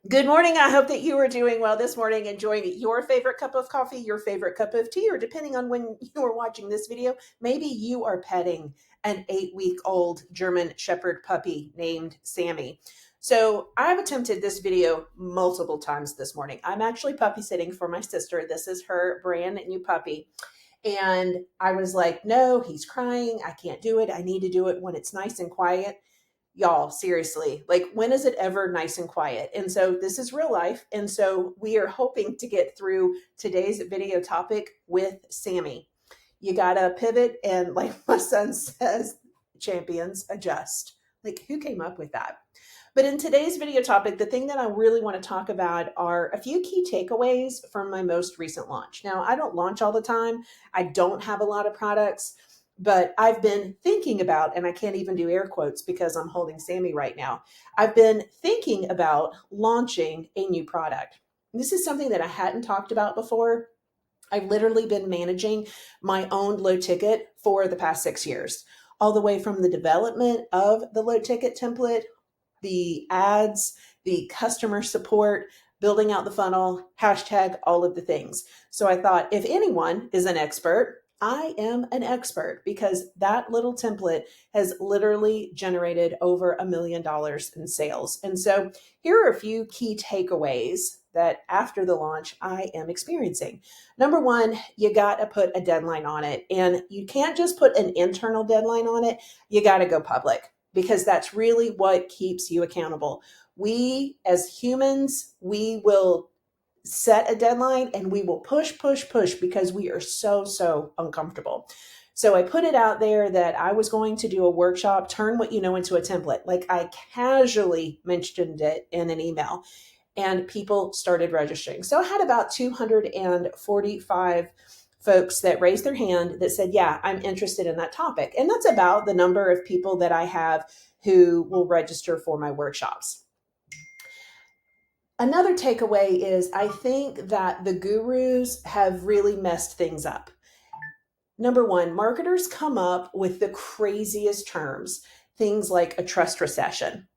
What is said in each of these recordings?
Good morning. I hope that you are doing well this morning, enjoying your favorite cup of coffee, your favorite cup of tea, or depending on when you are watching this video, maybe you are petting an 8-week-old German Shepherd puppy named Sammy. So I've attempted this video multiple times this morning. I'm actually puppy sitting for my sister. This is her brand new puppy. And I was like, no, he's crying. I can't do it. I need to do it when it's nice and quiet. Y'all, seriously, like when is it ever nice and quiet? And so this is real life. And so we are hoping to get through today's video topic with Sammy. You got to pivot. And like my son says, champions adjust. Like, who came up with that? But in today's video topic, the thing that I really want to talk about are a few key takeaways from my most recent launch. Now, I don't launch all the time. I don't have a lot of products, but I've been thinking about, and I can't even do air quotes because I'm holding Sammy right now. I've been thinking about launching a new product. This is something that I hadn't talked about before. I've literally been managing my own low ticket for the past 6 years, all the way from the development of the low ticket template, the ads, the customer support, building out the funnel, hashtag, all of the things. So I thought if anyone is an expert, I am an expert because that little template has literally generated over $1 million in sales. And so here are a few key takeaways that after the launch I am experiencing. Number one, you got to put a deadline on it. And you can't just put an internal deadline on it. You got to go public because that's really what keeps you accountable. We as humans, we will set a deadline and we will push because we are so uncomfortable. So I put it out there that I was going to do a workshop, turn what you know into a template. Like I casually mentioned it in an email and people started registering. So I had about 245 folks that raised their hand that said, yeah, I'm interested in that topic. And that's about the number of people that I have who will register for my workshops. Another takeaway is I think that the gurus have really messed things up. Number one, marketers come up with the craziest terms, things like a trust recession.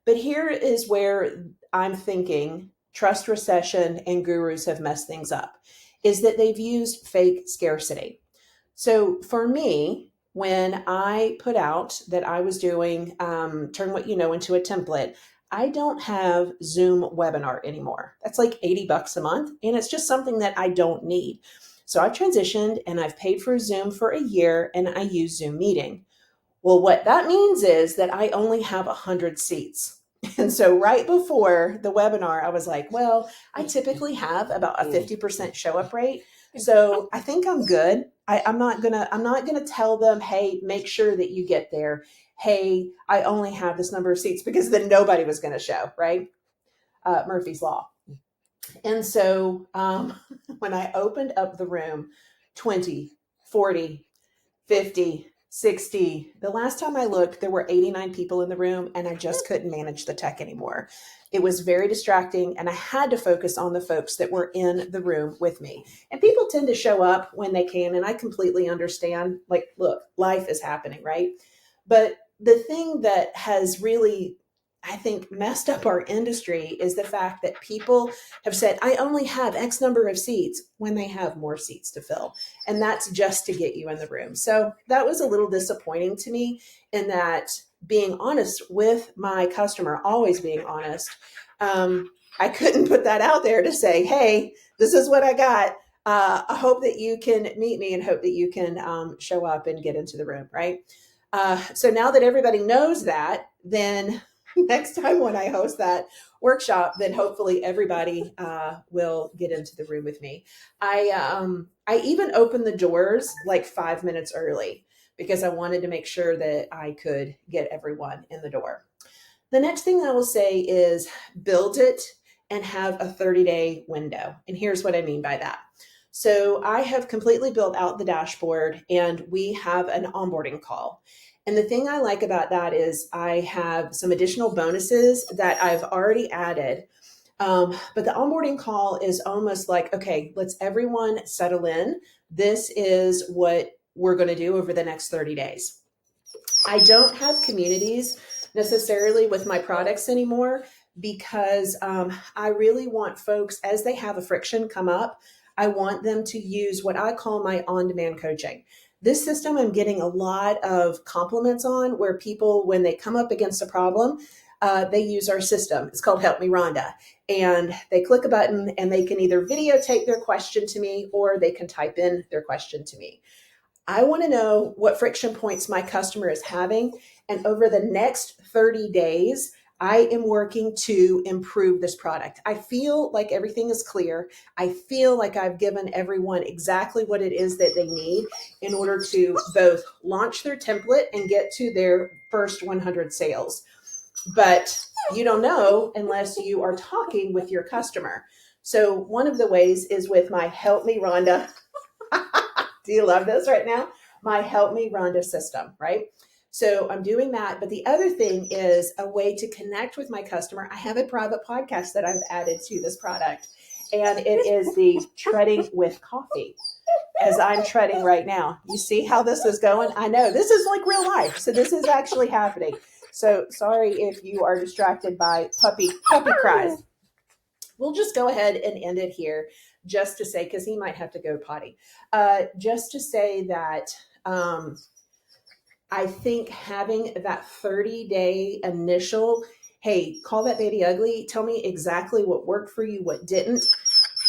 But here is where I'm thinking trust recession and gurus have messed things up, is that they've used fake scarcity. So for me, when I put out that I was doing turn what you know into a template, I don't have Zoom webinar anymore. That's like $80 a month. And it's just something that I don't need. So I've transitioned and I've paid for Zoom for a year and I use Zoom meeting. Well, what that means is that I only have 100 seats. And so right before the webinar, I was like, well, I typically have about a 50% show up rate. So I think I'm good. I'm not gonna tell them, hey, make sure that you get there. Hey, I only have this number of seats because then nobody was gonna show, right? Murphy's Law. And so when I opened up the room, 20, 40, 50, 60. The last time I looked, there were 89 people in the room and I just couldn't manage the tech anymore. It was very distracting and I had to focus on the folks that were in the room with me. And people tend to show up when they can, and I completely understand. Like, look, life is happening, right? But the thing that has really, I think, messed up our industry is the fact that people have said, I only have X number of seats when they have more seats to fill. And that's just to get you in the room. So that was a little disappointing to me in that being honest with my customer, always being honest. I couldn't put that out there to say, hey, this is what I got. I hope that you can meet me and hope that you can show up and get into the room, right? So now that everybody knows that, then next time when I host that workshop, then hopefully everybody will get into the room with me. I even opened the doors like 5 minutes early because I wanted to make sure that I could get everyone in the door. The next thing I will say is build it and have a 30-day window. And here's what I mean by that. So I have completely built out the dashboard and we have an onboarding call. And the thing I like about that is I have some additional bonuses that I've already added. But the onboarding call is almost like, okay, let's everyone settle in. This is what we're going to do over the next 30 days. I don't have communities necessarily with my products anymore because I really want folks, as they have a friction come up, I want them to use what I call my on-demand coaching. This system I'm getting a lot of compliments on, where people, when they come up against a problem, they use our system. It's called Help Me Rhonda. And they click a button and they can either videotape their question to me or they can type in their question to me. I want to know what friction points my customer is having. And over the next 30 days, I am working to improve this product. I feel like everything is clear. I feel like I've given everyone exactly what it is that they need in order to both launch their template and get to their first 100 sales. But you don't know unless you are talking with your customer. So one of the ways is with my Help Me Rhonda. Do you love this right now? My Help Me Rhonda system, right? So I'm doing that. But the other thing is a way to connect with my customer. I have a private podcast that I've added to this product, and it is the Treading with Coffee, as I'm treading right now. You see how this is going? I know this is like real life. So this is actually happening. So sorry if you are distracted by puppy cries. We'll just go ahead and end it here, just to say, because he might have to go potty, just to say that I think having that 30-day initial, hey, call that baby ugly, tell me exactly what worked for you, what didn't.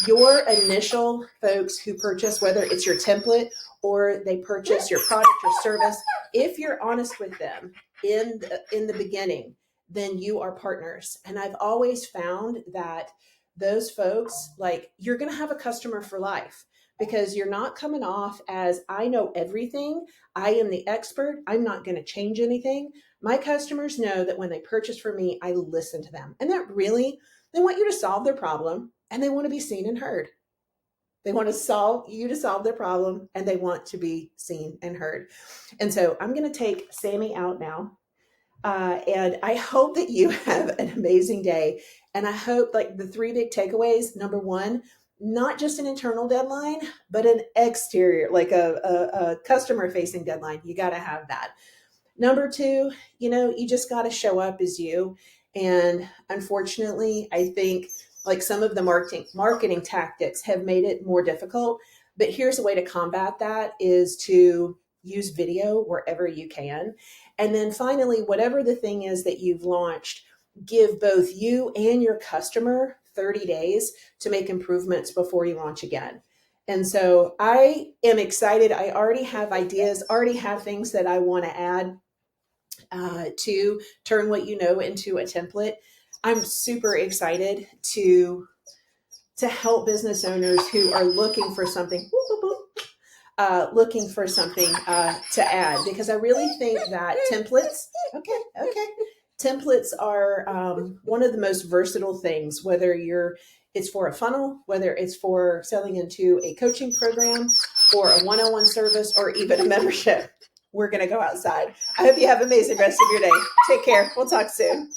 Your initial folks who purchase, whether it's your template or they purchase your product or service, if you're honest with them in the beginning, then you are partners. And I've always found that those folks, like, you're going to have a customer for life, because you're not coming off as, I know everything, I am the expert, I'm not going to change anything. My customers know that when they purchase from me, I listen to them. And that really, they want you to solve their problem and they want to be seen and heard. They want to solve their problem and they want to be seen and heard. And so I'm going to take Sammy out now. And I hope that you have an amazing day. And I hope, like, the 3 big takeaways: number one, not just an internal deadline, but an exterior, like a customer facing deadline. You got to have that. Number two, you just got to show up as you. And unfortunately, I think, like, some of the marketing tactics have made it more difficult. But here's a way to combat that, is to use video wherever you can. And then finally, whatever the thing is that you've launched, give both you and your customer 30 days to make improvements before you launch again. And so I am excited. I already have ideas, already have things that I want to add to turn what you know into a template. I'm super excited to help business owners who are looking for something, to add, because I really think that templates, templates are one of the most versatile things, whether it's for a funnel, whether it's for selling into a coaching program or a one-on-one service or even a membership. We're going to go outside. I hope you have an amazing rest of your day. Take care. We'll talk soon.